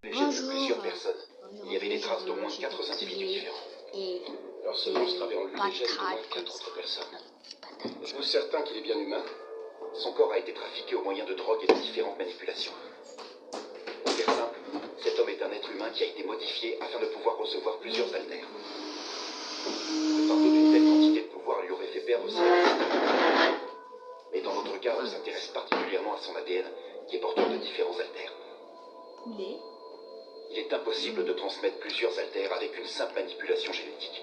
Léger de plusieurs personnes. Il y avait des traces d'au moins 4 individus différents. Alors ce monstre avait en lui déjà d'au moins 4 autres personnes. Êtes-vous certain qu'il est bien humain? Son corps a été trafiqué au moyen de drogue et de différentes manipulations. Pour faire simple, cet homme est un être humain qui a été modifié afin de pouvoir recevoir plusieurs haltères. Le fardeau d'une telle quantité de pouvoir lui aurait fait perdre ses capacités. Mais dans notre cas, on s'intéresse particulièrement à son ADN, qui est porteur de différents haltères. Il est impossible de transmettre plusieurs haltères avec une simple manipulation génétique.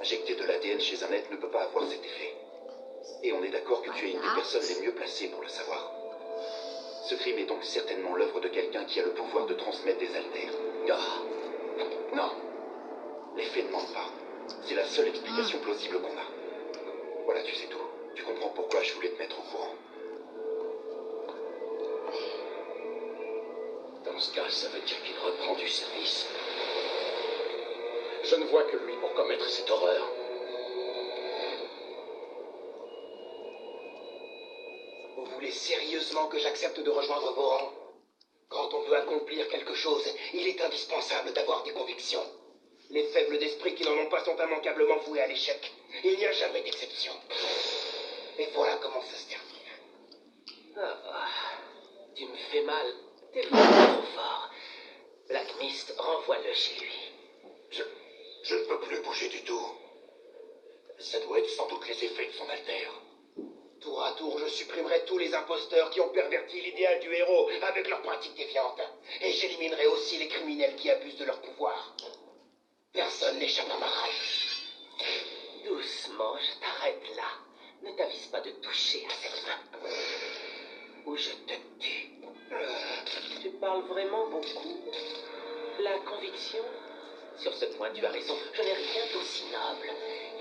Injecter de l'ADN chez un être ne peut pas avoir cet effet. Et on est d'accord que tu es une des personnes les mieux placées pour le savoir. Ce crime est donc certainement l'œuvre de quelqu'un qui a le pouvoir de transmettre des haltères. Ah. Non. Les faits ne mentent pas. C'est la seule explication plausible qu'on a. Voilà, tu sais tout. Tu comprends pourquoi je voulais te mettre au courant. Dans ce cas, ça veut dire qu'il reprend du service. Je ne vois que lui pour commettre cette horreur. Vous voulez sérieusement que j'accepte de rejoindre vos rangs? Quand on veut accomplir quelque chose, il est indispensable d'avoir des convictions. Les faibles d'esprit qui n'en ont pas sont immanquablement voués à l'échec. Il n'y a jamais d'exception. Et voilà comment ça se termine. Tu me fais mal. T'es vraiment trop fort. Black Mist, renvoie-le chez lui. Je ne peux plus bouger du tout. Ça doit être sans doute les effets de son alter. Tour à tour, je supprimerai tous les imposteurs qui ont perverti l'idéal du héros avec leurs pratiques déviantes. Et j'éliminerai aussi les criminels qui abusent de leur pouvoir. Personne n'échappe à ma rage. Doucement, je t'arrête là. Ne t'avise pas de toucher à cette main. Ou je te tue. Tu parles vraiment beaucoup. La conviction? Sur ce point, tu as raison. Je n'ai rien d'aussi noble.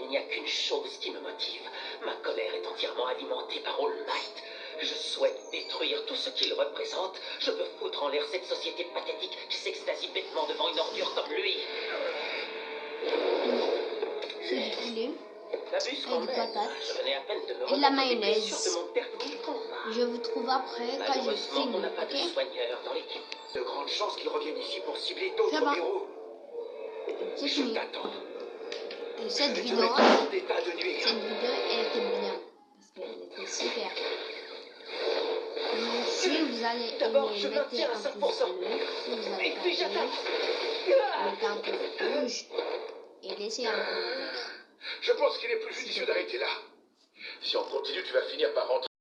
Il n'y a qu'une chose qui me motive. Ma colère est entièrement alimentée par All Might. Je souhaite détruire tout ce qu'il représente. Je veux foutre en l'air cette société pathétique qui s'extasie bêtement devant une ordure comme lui. C'est du poulet, T'abuses et quand des même. patates, Je venais à peine de me et de la remettre des mayonnaise. blessures de mon dernier combat. Je vous trouve après quand je Malheureusement, on filme, n'a pas de ok? soigneur dans l'équipe. De grandes chances qu'ils reviennent ici pour cibler d'autres Ça va. héros. C'est Je fini. t'attends. Et cette Je te vidéo, mettrai hors d'état de nuire. elle était bien. Parce qu'elle était super. Donc, si vous allez D'abord, aimer, je mettez maintiens à un 5%. pouce bleu. Si vous allez Et pas puis j'attaque. aimer, mettez un pouce rouge. Et laissez un commentaire. Je pense qu'il est plus judicieux d'arrêter là. Si on continue, tu vas finir par rentrer.